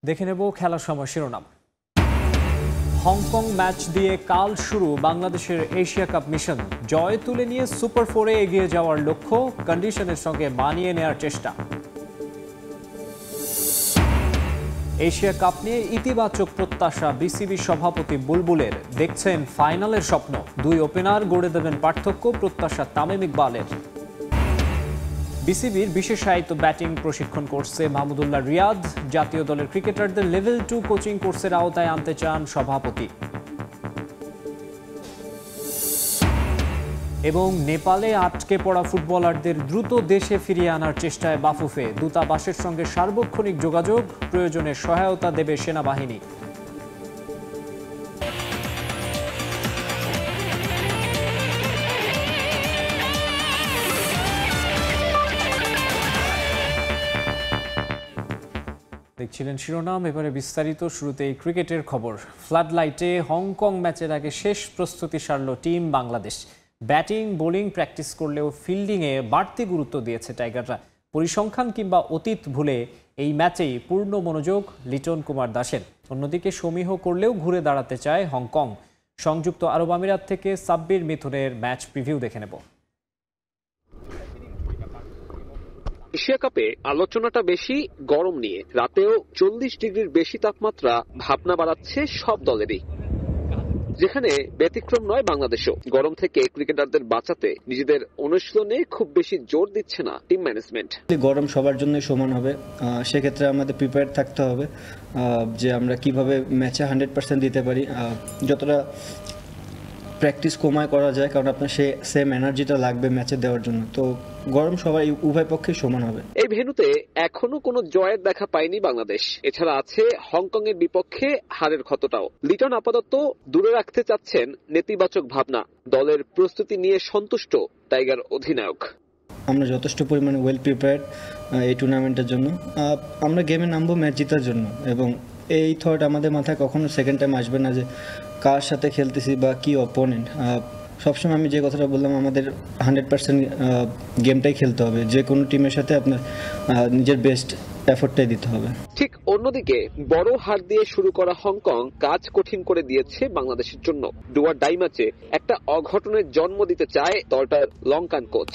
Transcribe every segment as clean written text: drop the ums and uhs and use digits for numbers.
দেখে নেব খেলার সময় শিরোনাম। হংকং ম্যাচ দিয়ে কাল শুরু বাংলাদেশের এশিয়া কাপ মিশন। জয় তুলে নিয়ে সুপার 4-এ এগিয়ে যাওয়ার লক্ষ্য, কন্ডিশনের সঙ্গে মানিয়ে নেওয়ার চেষ্টা। এশিয়া কাপ নিয়ে ইতিবাচক প্রত্যাশা বিসিবি সভাপতি বুলবুলের। দেখছেন ফাইনালের স্বপ্ন, দুই ওপেনার গড়ে দেবেন পার্থক্য, প্রত্যাশা তামিম ইকবালের। বিসিবির বিশেষায়িত ব্যাটিং প্রশিক্ষণ কোর্সে মাহমুদুল্লাহ রিয়াদ। জাতীয় দলের ক্রিকেটারদের লেভেল 2 কোচিং কোর্সের আওতায় আনতে চান সভাপতি। এবং নেপালে আটকে পড়া ফুটবলারদের দ্রুত দেশে ফিরিয়ে আনার চেষ্টায় বাফুফে। দূতাবাসের সঙ্গে সার্বক্ষণিক যোগাযোগ, প্রয়োজনে সহায়তা দেবে সেনাবাহিনী। দেখছিলেন শিরোনাম, এবারে বিস্তারিত। শুরুতেই ক্রিকেটের খবর। ফ্লাড লাইটে হংকং ম্যাচের আগে শেষ প্রস্তুতি সারল team Bangladesh. Batting bowling practice করলেও ফিল্ডিংয়ে বাড়তি গুরুত্ব দিয়েছে টাইগাররা। পরিসংখ্যান কিংবা অতীত ভুলে এই ম্যাচেই পূর্ণ মনোযোগ লিটন কুমার দাসের। অন্যদিকে সমীহ করলেও ঘুরে দাঁড়াতে চায় হংকং। সংযুক্ত আরব আমিরাত থেকে সাব্বির মিথুনের ম্যাচ প্রিভিউ দেখে নেব। এশিয়া কাপে আলোচনাটা বেশি গরম নিয়ে। রাতেও 40 ডিগ্রির বেশি তাপমাত্রা ভাবনা বাড়াচ্ছে সব দলেরই, যেখানে ব্যতিক্রম নয় বাংলাদেশও। গরম থেকে ক্রিকেটারদের বাঁচাতে নিজেদের অনুশীলনে খুব বেশি জোর দিচ্ছে না টিম ম্যানেজমেন্ট। গরম সবার জন্য সমান হবে, সেক্ষেত্রে আমাদের প্রিপেয়ার থাকতে হবে যে আমরা কিভাবে ম্যাচে 100% দিতে পারি, যতটা প্র্যাকটিস কমায় করা যায়, কারণ আপনার সেম এনার্জিটা লাগবে ম্যাচে দেওয়ার জন্য। তো গরম সবাই উভয় পক্ষে সমান হবে। এই ভেন্যুতে এখনো কোনো জয়ের দেখা পায়নি বাংলাদেশ। এছাড়া আছে হংকং এর বিপক্ষে হারের ক্ষতটাও। লিটন আপাতত দূরে রাখতে চাচ্ছেন নেতিবাচক ভাবনা। দলের প্রস্তুতি নিয়ে সন্তুষ্ট টাইগার অধিনায়ক। আমরা যথেষ্ট পরিমাণে ওয়েল প্রিপেয়ার্ড এই টুর্নামেন্টের জন্য। আমরা গেমে নামবো ম্যাচ জেতার জন্য, এবং এই থট আমাদের মাথায় কখনো সেকেন্ড টাইম আসবে না যে কার সাথে খেলতেছি বা কি অপোনেন্ট। সবসময় আমি যে কথাটা বললাম, আমাদের 100% গেমটাই খেলতে হবে। যে কোনো টিমের সাথে আপনার নিজের বেস্ট এফোর্টটাই দিতে হবে। ঠিক অন্যদিকে বড় হার দিয়ে শুরু করা হংকং কাজ কঠিন করে দিয়েছে বাংলাদেশের জন্য। ডুয়ার ডাই ম্যাচে একটা অঘটনের জন্ম দিতে চায় দলটার লঙ্কান কোচ।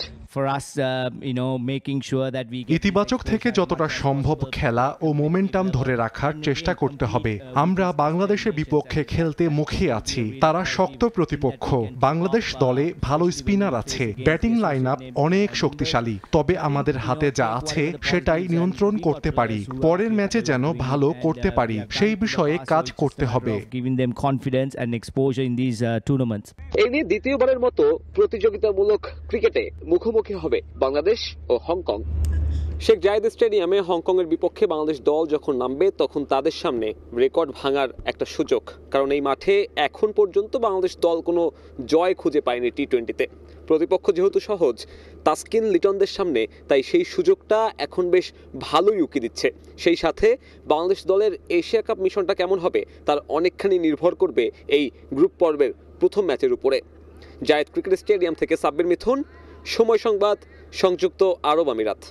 ইতিবাচক থেকে যতটা সম্ভব খেলা ও মোমেন্টাম ধরে রাখার চেষ্টা করতে হবে। আমরা বাংলাদেশের বিপক্ষে খেলতে মুখিয়ে আছি। তারা শক্ত প্রতিপক্ষ। বাংলাদেশ দলে ভালো স্পিনার আছে, ব্যাটিং লাইন আপ অনেক শক্তিশালী। তবে আমাদের হাতে যা আছে সেটাই নিয়ন্ত্রণ করতে পারি। পরের ম্যাচে যেন ভালো করতে পারি, সেই বিষয়ে কাজ করতে হবে। এই নিয়ে দ্বিতীয়বারের মতো প্রতিযোগিতামূলক ক্রিকেটে মুখোমুখি হবে বাংলাদেশ ও হংকং। শেখ জায়েদ স্টেডিয়ামে হংকং এর বিপক্ষে বাংলাদেশ দল যখন নামবে, তখন তাদের সামনে রেকর্ড ভাঙার একটা সুযোগ। কারণ এই মাঠে এখন পর্যন্ত বাংলাদেশ দল কোনো জয় খুঁজে পায়নি টি-20-তে। প্রতিপক্ষ যেহেতু সহজ, তাসকিন লিটনদের সামনে, তাই সেই সুযোগটা এখন বেশ ভালোই উকি দিচ্ছে। সেই সাথে বাংলাদেশ দলের এশিয়া কাপ মিশনটা কেমন হবে তার অনেকখানি নির্ভর করবে এই গ্রুপ পর্বের প্রথম ম্যাচের উপরে। জায়েদ ক্রিকেট স্টেডিয়াম থেকে সাব্বির মিথুন, সময় সংবাদ, সংযুক্ত আরব আমিরাত।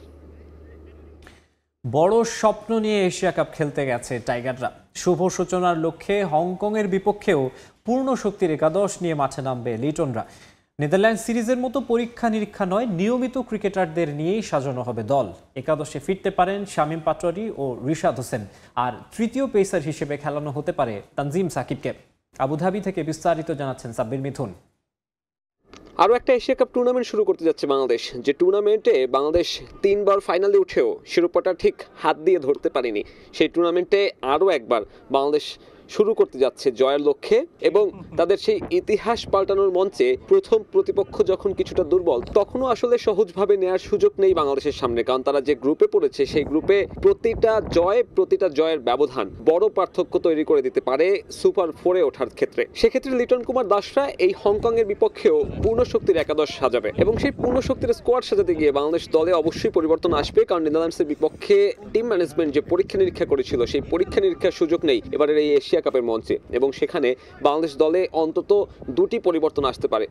বড় স্বপ্ন নিয়ে এশিয়া কাপ খেলতে গেছে টাইগাররা। শুভ সূচনার লক্ষ্যে হংকং এর বিপক্ষেও পূর্ণ শক্তির একাদশ নিয়ে মাঠে নামবে লিটনরা। নেদারল্যান্ড সিরিজের মতো পরীক্ষা নিরীক্ষা নয়, নিয়মিত ক্রিকেটারদের নিয়েই সাজানো হবে দল। একাদশে ফিরতে পারেন শামীম পাটোয়ারি ও রিশাদ হোসেন, আর তৃতীয় পেসার হিসেবে খেলানো হতে পারে তানজিম সাকিবকে। আবুধাবি থেকে বিস্তারিত জানাচ্ছেন সাব্বির মিথুন। আরও একটা এশিয়া কাপ টুর্নামেন্ট শুরু করতে যাচ্ছে বাংলাদেশ, যে টুর্নামেন্টে বাংলাদেশ 3 বার ফাইনালে উঠেও শিরোপাটা ঠিক হাত দিয়ে ধরতে পারেনি। সেই টুর্নামেন্টে আরও একবার বাংলাদেশ শুরু করতে যাচ্ছে জয়ের লক্ষ্যে, এবং তাদের সেই ইতিহাস পাল্টানোর মঞ্চে প্রথম প্রতিপক্ষ যখন কিছুটা দুর্বল, তখনও আসলে সহজভাবে নেওয়ার সুযোগ নেই বাংলাদেশের সামনে। কারণ তারা যে গ্রুপে পড়েছে, সেই গ্রুপে প্রতিটা জয়ের ব্যবধান বড় পার্থক্য তৈরি করে দিতে পারে সুপার 4-এ ওঠার ক্ষেত্রে। সেক্ষেত্রে লিটন কুমার দাসরা এই হংকং এর বিপক্ষেও পূর্ণ শক্তির একাদশ সাজাবে, এবং সেই পূর্ণ শক্তির স্কোয়াড সাজাতে গিয়ে বাংলাদেশ দলে অবশ্যই পরিবর্তন আসবে। কারণ নেদারল্যান্ডসের বিপক্ষে টিম ম্যানেজমেন্ট যে পরীক্ষা নিরীক্ষা করেছিল, সেই পরীক্ষা নিরীক্ষার সুযোগ নেই এবারের এই এশিয়া কাপের মঞ্চে, এবং সেখানে বাংলাদেশ দলে অন্তত 2টি পরিবর্তন আসতে পারে।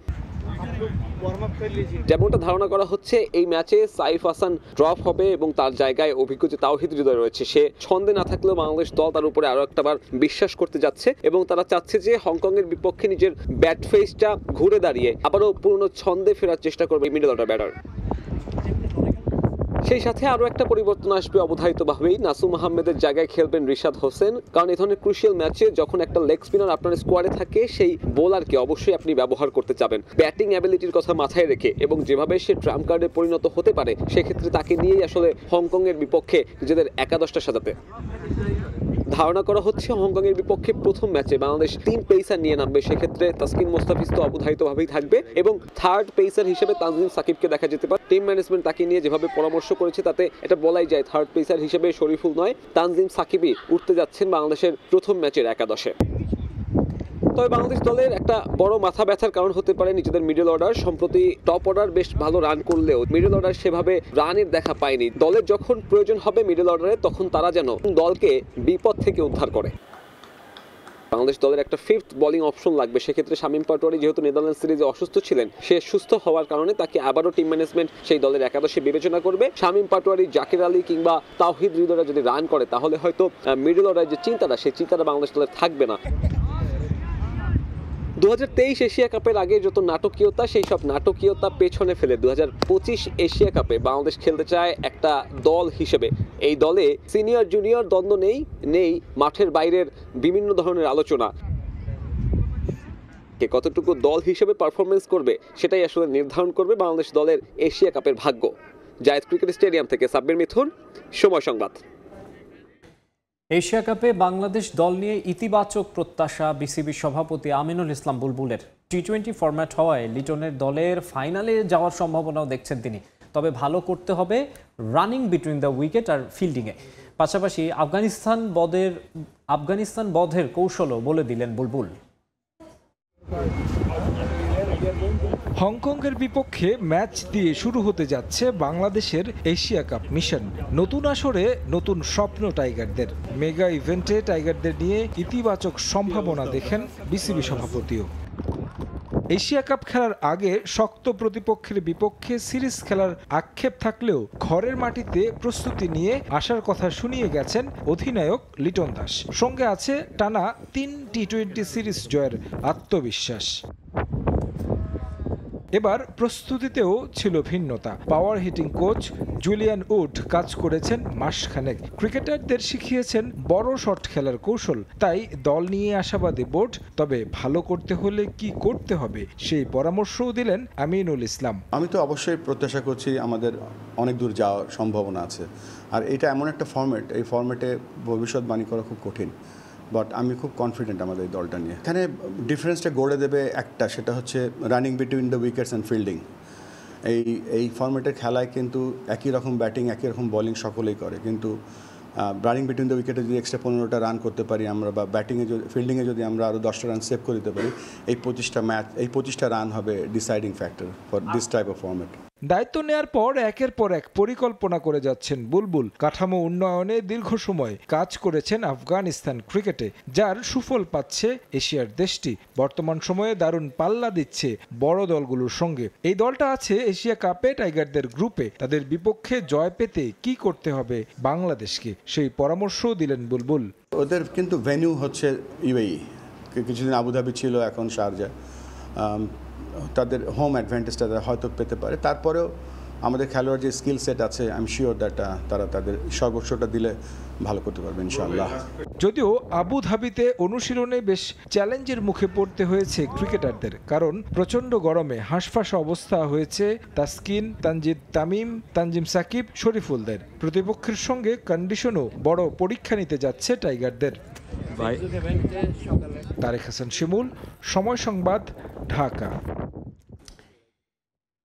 যেমনটা ধারণা করা হচ্ছে এই ম্যাচে সাইফ হাসান ড্রপ হবে এবং তার জায়গায় অভিজ্ঞ যে তাওহিদ হৃদয় রয়েছে সে ছন্দে না থাকলেও বাংলাদেশ দল তার উপরে আরো একটাবার বিশ্বাস করতে যাচ্ছে এবং তারা চাচ্ছে যে হংকং এর বিপক্ষে নিজের ব্যাট ফেসটা ঘুরে দাঁড়িয়ে আবারও পুরনো ছন্দে ফেরার চেষ্টা করবে মিডল অর্ডার ব্যাটার। সেই সাথে আরো একটা পরিবর্তন আসবে অবধারিতভাবেই, নাসুম আহমেদের জায়গায় খেলবেন রিশাদ হোসেন, কারণ এই ধরনের ক্রুশিয়াল ম্যাচে যখন একটা লেগ স্পিনার আপনার স্কোয়াডে থাকে সেই বোলারকে অবশ্যই আপনি ব্যবহার করতে চাবেন ব্যাটিং অ্যাবিলিটির কথা মাথায় রেখে, এবং যেভাবে সে ট্রাম্প কার্ডে পরিণত হতে পারে সেক্ষেত্রে তাকে নিয়েই আসলে হংকং এর বিপক্ষে নিজেদের একাদশটা সাজাতে। ধারণা করা হচ্ছে হংকং এর বিপক্ষে প্রথম ম্যাচে বাংলাদেশ 3 পেসার নিয়ে নামবে, সেক্ষেত্রে তাসকিন মোস্তাফিজ তো অবধারিতভাবেই থাকবে এবং থার্ড পেসার হিসেবে তানজিম সাকিবকে দেখা যেতে পারে। টিম ম্যানেজমেন্ট তাকে নিয়ে যেভাবে পরামর্শ করেছে তাতে এটা বলাই যায় থার্ড পেসার হিসেবে শরীফুল নয় তানজিম সাকিবই উঠতে যাচ্ছেন বাংলাদেশের প্রথম ম্যাচের একাদশে। তবে বাংলাদেশ দলের একটা বড় মাথা ব্যথার কারণ হতে পারে নিজেদের মিডল অর্ডার। সম্প্রতি টপ অর্ডার বেশ ভালো রান করলেও মিডল অর্ডার সেভাবে রানের দেখা পায়নি। দলের যখন প্রয়োজন হবে মিডল অর্ডারে তখন তারা যেন দলকে বিপদ থেকে উদ্ধার করে। বাংলাদেশ দলের একটা ফিফথ বোলিং অপশন লাগবে, সেক্ষেত্রে শামীম পাটোয়ারি যেহেতু নেদারল্যান্ড সিরিজে অসুস্থ ছিলেন সে সুস্থ হওয়ার কারণে তাকে আবারও টিম ম্যানেজমেন্ট সেই দলের একাদশে বিবেচনা করবে। শামীম পাটোয়ারি, জাকির আলী কিংবা তাওহিদ হৃদয়রা যদি রান করে তাহলে হয়তো মিডল অর্ডারের যে চিন্তাটা সেই চিন্তাটা বাংলাদেশ দলের থাকবে না। 2023 এশিয়া কাপের আগে যত নাটকীয়তা সেই সব নাটকীয়তা পেছনে ফেলে 2025 এশিয়া কাপে বাংলাদেশ খেলতে চায় একটা দল হিসেবে। এই দলে সিনিয়র জুনিয়র দ্বন্দ্ব নেই মাঠের বাইরের বিভিন্ন ধরনের আলোচনা। কে কতটুকু দল হিসেবে পারফরমেন্স করবে সেটাই আসলে নির্ধারণ করবে বাংলাদেশ দলের এশিয়া কাপের ভাগ্য। জায়েদ ক্রিকেট স্টেডিয়াম থেকে সাব্বির মিথুন, সময় সংবাদ। এশিয়া কাপে বাংলাদেশ দল নিয়ে ইতিবাচক প্রত্যাশা বিসিবি সভাপতি আমিনুল ইসলাম বুলবুলের। টি-20 ফরম্যাট হওয়ায় লিটনের দলের ফাইনালে যাওয়ার সম্ভাবনাও দেখছেন তিনি, তবে ভালো করতে হবে রানিং বিটুইন দ্য উইকেট আর ফিল্ডিংয়ে। পাশাপাশি আফগানিস্তান বধের কৌশলও বলে দিলেন বুলবুল। হংকংয়ের বিপক্ষে ম্যাচ দিয়ে শুরু হতে যাচ্ছে বাংলাদেশের এশিয়া কাপ মিশন। নতুন আসরে নতুন স্বপ্ন টাইগারদের। মেগা ইভেন্টে টাইগারদের নিয়ে ইতিবাচক সম্ভাবনা দেখেন বিসিবি সভাপতিও। এশিয়া কাপ খেলার আগে শক্ত প্রতিপক্ষের বিপক্ষে সিরিজ খেলার আক্ষেপ থাকলেও ঘরের মাটিতে প্রস্তুতি নিয়ে আসার কথা শুনিয়ে গেছেন অধিনায়ক লিটন দাস। সঙ্গে আছে টানা 3 টি-20 সিরিজ জয়ের আত্মবিশ্বাস। এবার প্রস্তুতিতেও ছিল ভিন্নতা। পাওয়ার হিটিং কোচ জুলিয়ান উড কাজ করেছেন মাসখানেক। ক্রিকেটারদের শিখিয়েছেন বড় শট খেলার কৌশল। তাই দল নিয়ে আশাবাদী বোর্ড, তবে ভালো করতে হলে কি করতে হবে সেই পরামর্শও দিলেন আমিনুল ইসলাম। আমি তো অবশ্যই প্রত্যাশা করছি আমাদের অনেক দূর যাওয়ার সম্ভাবনা আছে, আর এটা এমন একটা ফরম্যাট, এই ফরম্যাটে ভবিষ্যৎবাণী করা খুব কঠিন, বাট আমি খুব কনফিডেন্ট আমাদের এই দলটা নিয়ে। এখানে ডিফারেন্সটা গড়ে দেবে একটা, সেটা হচ্ছে running between the wickets and fielding. এই ফরম্যাটের খেলায় কিন্তু একই রকম ব্যাটিং একই রকম বোলিং সকলেই করে, কিন্তু রানিং বিটুইন দ্য উইকেটে যদি এক্সট্রা 15টা রান করতে পারি আমরা, বা ফিল্ডিংয়ে যদি আমরা আরও 10টা রান সেভ করে দিতে পারি, এই 25টা রান হবে deciding factor for this type of format. দায়িত্ব নেয়ার পর একের পর এক পরিকল্পনা করে যাচ্ছেন বুলবুল। কাঠামো উন্নয়নে দীর্ঘ সময় কাজ করেছেন আফগানিস্তান ক্রিকেটে, যার সুফল পাচ্ছে এশিয়ার দেশটি। বর্তমান সময়ে দারুণ পাল্লা দিচ্ছে বড় দলগুলোর সঙ্গে। এই দলটা আছে এশিয়া কাপে টাইগারদের গ্রুপে। তাদের বিপক্ষে জয় পেতে কি করতে হবে বাংলাদেশকে, সেই পরামর্শও দিলেন বুলবুল। ওদের কিন্তু ভেন্যু হচ্ছে ইউএই, কিছুদিন আবুধাবি ছিল, এখন শারজা। তাদের হোম অ্যাডভান্টেজটা হয়তো পেতে পারে। তারপরেও আমাদের খেলোয়াড় যে স্কিল সেট আছে, আই এম শিওর দ্যাট তারা তাদের সর্বোচ্চটা দিলে ভালো করতে পারবে ইনশাআল্লাহ। যদিও আবুধাবিতে অনুশীলনে বেশ চ্যালেঞ্জের মুখে পড়তে হয়েছে ক্রিকেটারদের, কারণ প্রচণ্ড গরমে হাঁসফাঁস অবস্থা হয়েছে তাসকিন, তানজিদ তামিম, তানজিম সাকিব, শরীফুলদের। প্রতিপক্ষের সঙ্গে কন্ডিশনও বড় পরীক্ষা নিতে যাচ্ছে টাইগারদের। তারেক হাসান শিমুল, সময় সংবাদ, ঢাকা।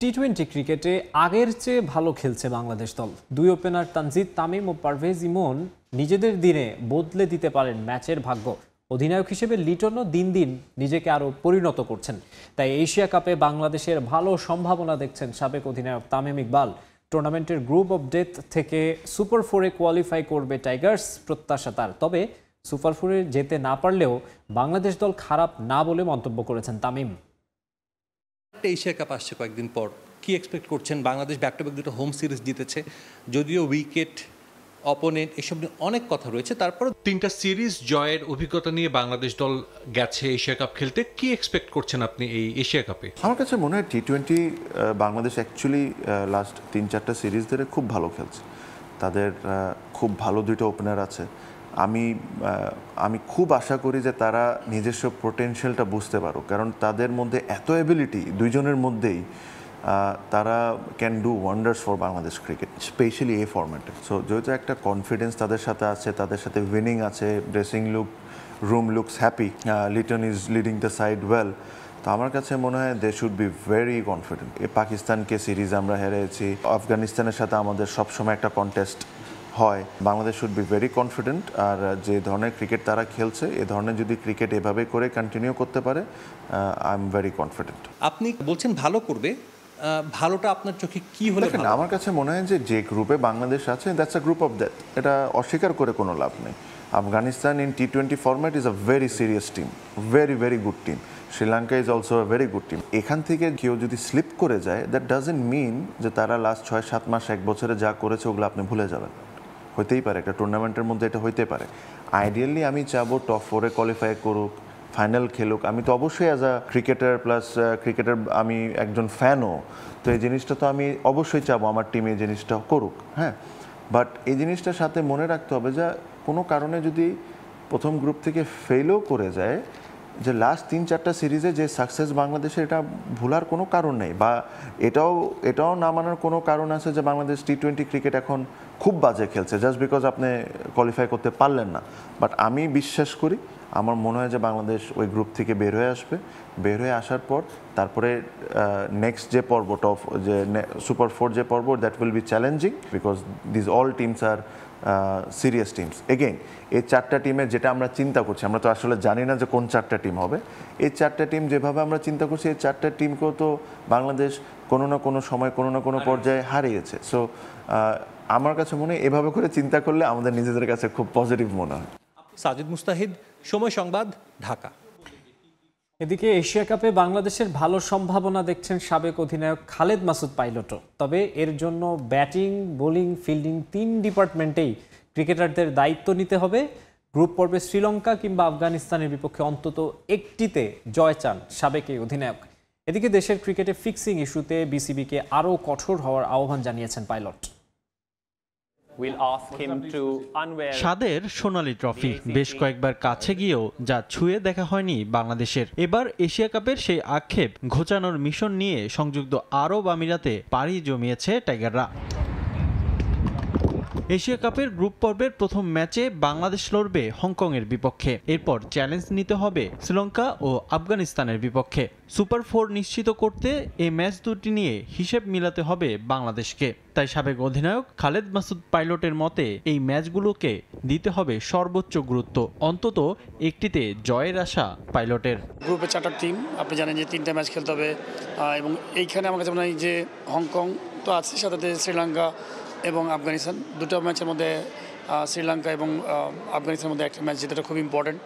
টি-20 ক্রিকেটে আগের চেয়ে ভালো খেলছে বাংলাদেশ দল। দুই ওপেনার তানজিদ তামিম ও পারভেজ ইমন নিজেদের দিনে বদলে দিতে পারেন ম্যাচের ভাগ্য। অধিনায়ক হিসেবে লিটনও দিন দিন নিজেকে আরও পরিণত করছেন। তাই এশিয়া কাপে বাংলাদেশের ভালো সম্ভাবনা দেখছেন সাবেক অধিনায়ক তামিম ইকবাল। টুর্নামেন্টের গ্রুপ অফ ডেথ থেকে সুপার 4-এ কোয়ালিফাই করবে টাইগার্স, প্রত্যাশা তার। তবে সুপার 4-এ যেতে না পারলেও বাংলাদেশ দল খারাপ না বলে মন্তব্য করেছেন তামিম। একটা এশিয়া কাপ আসছে কয়েকদিন পর, কি এক্সপেক্ট করছেন? বাংলাদেশ ব্যাক টু ব্যাক দুটো হোম সিরিজ জিতেছে, যদিও উইকেট অপোনেন্ট এসব নিয়ে অনেক কথা রয়েছে, তারপর 3টা সিরিজ জয়ের অভিজ্ঞতা নিয়ে বাংলাদেশ দল গেছে এশিয়া কাপ খেলতে। কি এক্সপেক্ট করছেন আপনি এই এশিয়া কাপে? আমার কাছে মনে হয় টি-20 বাংলাদেশ অ্যাকচুয়ালি লাস্ট 3-4টা সিরিজ ধরে খুব ভালো খেলছে। তাদের খুব ভালো দুটো ওপেনার আছে। আমি খুব আশা করি যে তারা নিজস্ব পোটেনশিয়ালটা বুঝতে পারুক, কারণ তাদের মধ্যে এত অ্যাবিলিটি দুইজনের মধ্যেই, তারা can do wonders for Bangladesh cricket, specially এই ফরম্যাটে। সো যেহেতু একটা কনফিডেন্স তাদের সাথে আছে, তাদের সাথে উইনিং আছে, dressing room looks happy, Liton is leading the side well, তো আমার কাছে মনে হয় they should be very confident. পাকিস্তানকে সিরিজ আমরা হেরেছি, আফগানিস্তানের সাথে আমাদের সবসময় একটা কন্টেস্ট হয়, Bangladesh should be very confident. আর যে ধরনের ক্রিকেট তারা খেলছে, এ ধরনের যদি ক্রিকেট এভাবে করে কন্টিনিউ করতে পারে, আই এম ভেরি কনফিডেন্ট। আপনি বলছেন ভালো করবে, ভালোটা আপনার চোখে কি হলে? আমার কাছে মনে হয় যে গ্রুপে বাংলাদেশ আছে, that's a group of death, এটা অস্বীকার করে কোনো লাভ নেই। আফগানিস্তান ইন টি-20 format is a very serious team, very good team. Sri Lanka is also a very good team. এখান থেকে কেউ যদি স্লিপ করে যায়, দ্যাট ডাজন্ট মিন যে তারা লাস্ট 6-7 মাস 1 বছরে যা করেছে ওগুলো আপনি ভুলে যাবেন। হতেই পারে, একটা টুর্নামেন্টের মধ্যে এটা হইতে পারে। আইডিয়ালি আমি চাবো টপ 4-এ কোয়ালিফাই করুক, ফাইনাল খেলুক। আমি তো অবশ্যই as a cricketer plus cricketer আমি একজন ফ্যানও, তো এই জিনিসটা তো আমি অবশ্যই চাবো আমার টিম এই জিনিসটা করুক, হ্যাঁ। বাট এই জিনিসটার সাথে মনে রাখতে হবে যে কোনো কারণে যদি প্রথম গ্রুপ থেকে ফেলও করে যায়, যে লাস্ট 3-4টা সিরিজে যে সাকসেস বাংলাদেশের, এটা ভুলার কোনো কারণ নেই, বা এটাও না মানার কোনো কারণ আছে যে বাংলাদেশ টি-20 ক্রিকেট এখন খুব বাজে খেলছে জাস্ট বিকজ আপনি কোয়ালিফাই করতে পারলেন না। বাট আমি বিশ্বাস করি, আমার মনে হয় যে বাংলাদেশ ওই গ্রুপ থেকে বের হয়ে আসবে। বের হয়ে আসার পর তারপরে নেক্সট যে পর্ব, যে সুপার 4 যে পর্ব, that will be challenging because this all teams are serious teams. Again এই 4টা টিমের যেটা আমরা চিন্তা করছি, আমরা তো আসলে জানি না যে কোন 4টা টিম হবে। এই 4টা টিম যেভাবে আমরা চিন্তা করছি, এই 4টা টিমকেও তো বাংলাদেশ কোনো না কোনো সময় কোনো না কোনো পর্যায়ে হারিয়েছে। সো আমার কাছে মনে হয় এভাবে করে চিন্তা করলে আমাদের নিজেদের কাছে খুব পজিটিভ মনে হয়। সাজিদ মুস্তাহিদ, সময় সংবাদ, ঢাকা। এদিকে এশিয়া কাপে বাংলাদেশের ভালো সম্ভাবনা দেখছেন সাবেক অধিনায়ক খালেদ মাসুদ পাইলটও। তবে এর জন্য ব্যাটিং, বোলিং, ফিল্ডিং 3 ডিপার্টমেন্টেই ক্রিকেটারদের দায়িত্ব নিতে হবে। গ্রুপ পর্বে শ্রীলঙ্কা কিংবা আফগানিস্তানের বিপক্ষে অন্তত একটিতে জয় চান সাবেক এই অধিনায়ক। এদিকে দেশের ক্রিকেটে ফিক্সিং ইস্যুতে বিসিবিকে আরও কঠোর হওয়ার আহ্বান জানিয়েছেন পাইলট। স্বাদের সোনালী ট্রফি বেশ কয়েকবার কাছে গিয়েও যা ছুঁয়ে দেখা হয়নি বাংলাদেশের। এবার এশিয়া কাপের সেই আক্ষেপ ঘোচানোর মিশন নিয়ে সংযুক্ত আরব আমিরাতে পাড়ি জমিয়েছে টাইগাররা। এশিয়া কাপের গ্রুপ পর্বের প্রথম ম্যাচে বাংলাদেশ লড়বে হংকংয়ের বিপক্ষে। এরপর চ্যালেঞ্জ নিতে হবে শ্রীলঙ্কা ও আফগানিস্তানের বিপক্ষে। সুপার 4 নিশ্চিত করতে এই ম্যাচ দুটি নিয়ে হিসেব মিলাতে হবে বাংলাদেশকে। তাই সাবেক অধিনায়ক খালেদ মাসুদ পাইলটের মতে এই ম্যাচগুলোকে দিতে হবে সর্বোচ্চ গুরুত্ব, অন্তত একটিতে জয়ের আশা পাইলটের। গ্রুপে 4টা টিম, আপনি জানেন যে 3টা ম্যাচ খেলতে হবে, এবং এইখানে আমার কাছে মনে হয় যে হংকং তো আছে, সাথে শ্রীলঙ্কা এবং আফগানিস্তান। 2টা ম্যাচের মধ্যে শ্রীলঙ্কা এবং আফগানিস্তানের মধ্যে একটা ম্যাচ জেতাটা খুব ইম্পর্টেন্ট।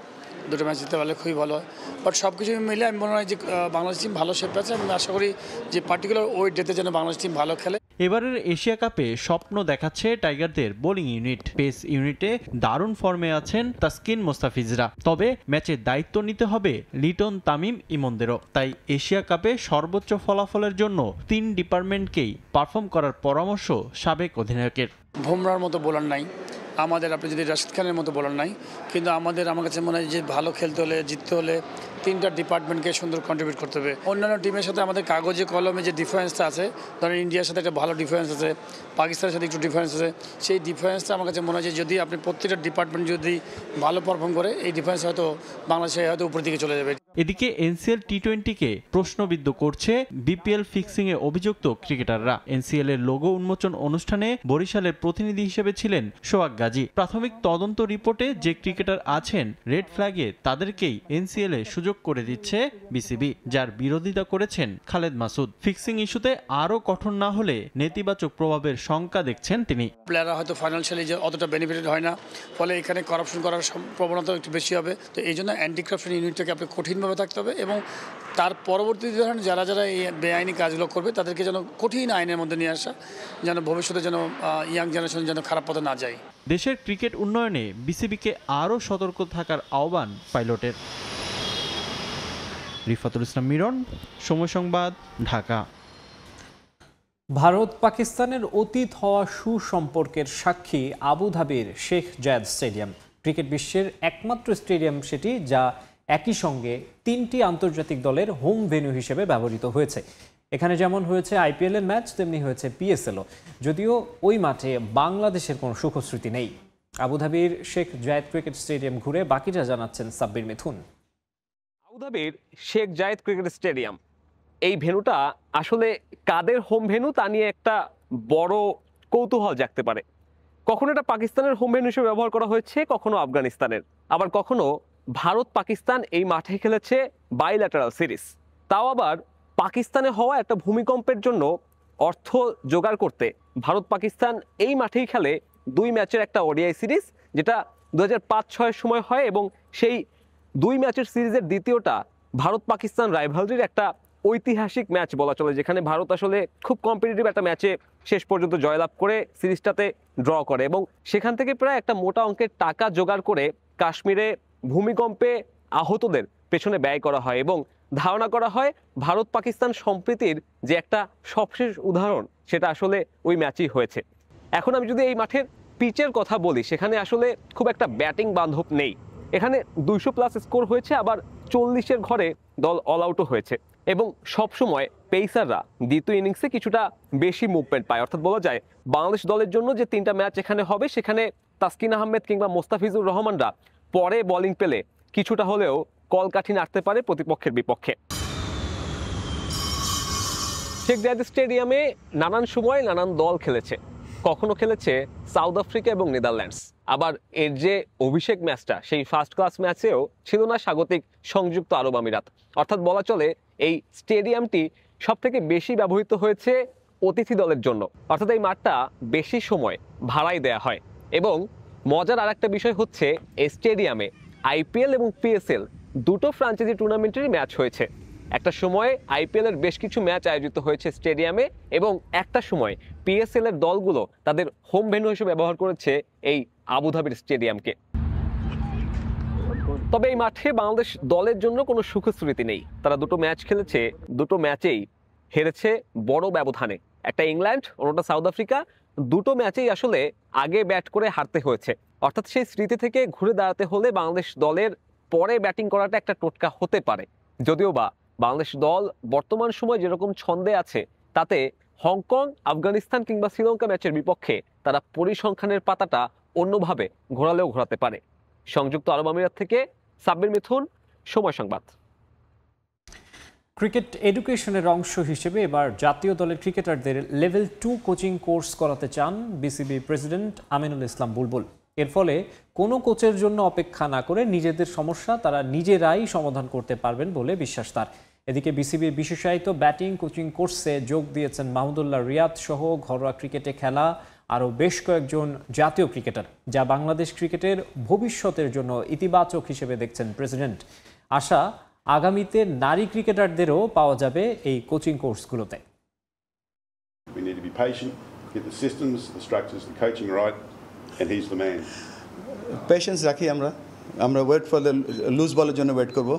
2টা ম্যাচ জিততে পারলে খুবই ভালো হয়। বাট সব কিছু মিলে আমি মনে হয় যে বাংলাদেশ টিম ভালো শেপে আছে, এবং আশা করি যে পার্টিকুলার ওই ডেতে যেন বাংলাদেশ টিম ভালো খেলে। এবারের এশিয়া কাপে স্বপ্ন দেখাচ্ছে টাইগারদের বোলিং ইউনিট। পেস ইউনিটে দারুণ ফর্মে আছেন তাসকিন মোস্তাফিজরা। তবে ম্যাচের দায়িত্ব নিতে হবে লিটন, তামিম, ইমনদেরও। তাই এশিয়া কাপে সর্বোচ্চ ফলাফলের জন্য 3 ডিপার্টমেন্টকেই পারফর্ম করার পরামর্শ সাবেক অধিনায়কের। বুমরার মতো বোলার নাই আমাদের, আপনি যদি রাশিদ খানের মতো বোলার নাই, কিন্তু আমার কাছে মনে হয় যে ভালো খেলতে হলে, জিততে হলে 3টা ডিপার্টমেন্টকে সুন্দর কন্ট্রিবিউট করতে হবে। অন্যান্য টিমের সাথে আমাদের কাগজে কলমে যে ডিফারেন্সটা আছে, ধরেন ইন্ডিয়ার সাথে একটা ভালো ডিফারেন্স আছে, পাকিস্তানের সাথে একটু ডিফারেন্স আছে, সেই ডিফারেন্সটা আমার কাছে মনে হয় যে যদি আপনি প্রত্যেকটা ডিপার্টমেন্ট যদি ভালো পারফর্ম করে, এই ডিফারেন্স হয়তো বাংলাদেশে হয়তো উপর দিকে চলে যাবে। এদিকে এনসিএল টি-20কে প্রশ্নবিদ্ধ করছে বিপিএল ফিক্সিং এ অভিযুক্ত ক্রিকেটাররা। এনসিএল এর লোগো উন্মোচন অনুষ্ঠানে বরিশালের প্রতিনিধি হিসেবে ছিলেন সোহাগ গাজী। প্রাথমিক তদন্ত রিপোর্টে যে ক্রিকেটার আছেন রেড ফ্ল্যাগে, তাদেরকেই এনসিএল এ সুযোগ করে দিচ্ছে বিসিবি, যার বিরোধিতা করেছেন খালেদ মাসুদ। ফিক্সিং ইস্যুতে আরও কঠোর না হলে নেতিবাচক প্রভাবের শঙ্কা দেখছেন তিনি। প্লেয়াররা হয়তো ফাইন্যান্সিয়ালি যে অতটা বেনিফিটেড হয় না, ফলে এখানে করাপশন করার প্রবণতা একটু বেশি হবে। তো এই জন্য অ্যান্টি কারাপশন ইউনিটটাকে আপনি কঠিন কঠিনভাবে থাকতে হবে এবং তার পরবর্তীতে ধরেন যারা এই বেআইনি কাজগুলো করবে তাদেরকে যেন কঠিন আইনের মধ্যে নিয়ে আসা, যেন ভবিষ্যতে যেন ইয়াং জেনারেশন যেন খারাপ পথে না যায়। দেশের ক্রিকেট উন্নয়নে বিসিবিকে আরও সতর্ক থাকার আহ্বান পাইলটের। রিফাতুল ইসলাম মিরন, সময় সংবাদ, ঢাকা। ভারত পাকিস্তানের অতীত হওয়া সুসম্পর্কের সাক্ষী আবুধাবির শেখ জায়েদ স্টেডিয়াম। ক্রিকেট বিশ্বের একমাত্র স্টেডিয়াম সেটি, যা একই সঙ্গে 3টি আন্তর্জাতিক দলের হোম ভেন্যু হিসেবে ব্যবহৃত হয়েছে। এখানে যেমন হয়েছে IPL এর ম্যাচ, তেমনি হয়েছে PSLও, যদিও ওই মাঠে বাংলাদেশের কোনো সুখস্মৃতি নেই। আবুধাবির শেখ জায়েদ ক্রিকেট স্টেডিয়াম ঘুরে বাকিটা জানাচ্ছেন সাব্বির মিথুন। আবুধাবির শেখ জায়েদ ক্রিকেট স্টেডিয়াম, এই ভেন্যুটা আসলে কাদের হোম ভেন্যু তা নিয়ে একটা বড় কৌতূহল জাগতে পারে। কখনো এটা পাকিস্তানের হোম ভেন্যু হিসেবে ব্যবহার করা হয়েছে, কখনো আফগানিস্তানের, আবার কখনো ভারত পাকিস্তান এই মাঠে খেলেছে বাইল্যাটারাল সিরিজ। তাও আবার পাকিস্তানে হওয়া একটা ভূমিকম্পের জন্য অর্থ জোগাড় করতে ভারত পাকিস্তান এই মাঠেই খেলে 2 ম্যাচের একটা ODI সিরিজ, যেটা 2005-06 সময় হয় এবং সেই 2 ম্যাচের সিরিজের দ্বিতীয়টা ভারত পাকিস্তান রাইভালরির একটা ঐতিহাসিক ম্যাচ বলা চলে, যেখানে ভারত আসলে খুব কম্পিটিটিভ একটা ম্যাচে শেষ পর্যন্ত জয়লাভ করে সিরিজটাতে ড্র করে এবং সেখান থেকে প্রায় একটা মোটা অঙ্কের টাকা জোগাড় করে কাশ্মীরে ভূমিকম্পে আহতদের পেছনে ব্যয় করা হয় এবং ধারণা করা হয় ভারত পাকিস্তান সম্প্রীতির যে একটা সবশেষ উদাহরণ সেটা আসলে ওই ম্যাচই হয়েছে। এখন আমি যদি এই মাঠের পিচের কথা বলি, সেখানে আসলে খুব একটা ব্যাটিং বান্ধব নেই। এখানে 200+ স্কোর হয়েছে, আবার 40-এর ঘরে দল অল আউটও হয়েছে এবং সবসময় পেসাররা দ্বিতীয় ইনিংসে কিছুটা বেশি মুভমেন্ট পায়। অর্থাৎ বলা যায় বাংলাদেশ দলের জন্য যে 3টা ম্যাচ এখানে হবে, সেখানে তাসকিন আহমেদ কিংবা মোস্তাফিজুর রহমানরা পরে বোলিং পেলে কিছুটা হলেও কলকাঠি নাড়তে পারে প্রতিপক্ষের বিপক্ষে। শেখ জায়েদ স্টেডিয়ামে নানান সময় নানান দল খেলেছে। কখনো খেলেছে সাউথ আফ্রিকা এবং নেদারল্যান্ডস, আবার এর যে অভিষেক ম্যাচটা সেই ফার্স্ট ক্লাস ম্যাচেও ছিল না স্বাগতিক সংযুক্ত আরব আমিরাত। অর্থাৎ বলা চলে এই স্টেডিয়ামটি সবথেকে বেশি ব্যবহৃত হয়েছে অতিথি দলের জন্য, অর্থাৎ এই মাঠটা বেশি সময় ভাড়াই দেয়া হয়। এবং মজার আর একটা বিষয় হচ্ছে এই স্টেডিয়ামে IPL এবং PSL দুটো ফ্রাঞ্চাইজি টুর্নামেন্টেরই ম্যাচ হয়েছে। একটা সময় IPL এর বেশ কিছু ম্যাচ আয়োজিত হয়েছে স্টেডিয়ামে এবং একটা সময় PSL এর দলগুলো তাদের হোম ভেন্যু হিসেবে ব্যবহার করেছে এই আবুধাবির স্টেডিয়ামকে। তবে এই মাঠে বাংলাদেশ দলের জন্য কোনো সুখস্মৃতি নেই। তারা দুটো ম্যাচ খেলেছে, দুটো ম্যাচেই হেরেছে বড় ব্যবধানে। একটা ইংল্যান্ড, অন্যটা সাউথ আফ্রিকা। দুটো ম্যাচেই আসলে আগে ব্যাট করে হারতে হয়েছে। অর্থাৎ সেই স্মৃতি থেকে ঘুরে দাঁড়াতে হলে বাংলাদেশ দলের পরে ব্যাটিং করাটা একটা টোটকা হতে পারে। যদিও বা বাংলাদেশ দল বর্তমান সময় যেরকম ছন্দে আছে, তাতে হংকং, আফগানিস্তান কিংবা শ্রীলঙ্কা ম্যাচের বিপক্ষে তারা পরিসংখ্যানের পাতাটা অন্যভাবে ঘোরালেও ঘোরাতে পারে। সংযুক্ত আরব আমিরাত থেকে সাব্বির মিথুন, সময় সংবাদ। ক্রিকেট এডুকেশনের অংশ হিসেবে এবার জাতীয় দলের ক্রিকেটারদের লেভেল 2 কোচিং কোর্স করাতে চান বিসিবি প্রেসিডেন্ট আমিনুল ইসলাম বুলবুল। এর ফলে কোনো কোচের জন্য অপেক্ষা না করে নিজেদের সমস্যা তারা নিজেরাই সমাধান করতে পারবেন বলে বিশ্বাস তার। এদিকে বিসিবির বিশেষায়িত ব্যাটিং কোচিং কোর্সে যোগ দিয়েছেন মাহমুদুল্লাহ রিয়াদ সহ ঘরোয়া ক্রিকেটে খেলা আরও বেশ কয়েকজন জাতীয় ক্রিকেটার, যা বাংলাদেশ ক্রিকেটের ভবিষ্যতের জন্য ইতিবাচক হিসেবে দেখছেন প্রেসিডেন্ট। আশা আগামীতে নারী ক্রিকেটারদেরও পাওয়া যাবে এই coaching কোর্সগুলোতে। We need to be patient, get the systems, the structures, the coaching right, and he's the man. Patience রাখি আমরা ওয়েট ফর দ্য লুজ বলের জন্য ওয়েট করব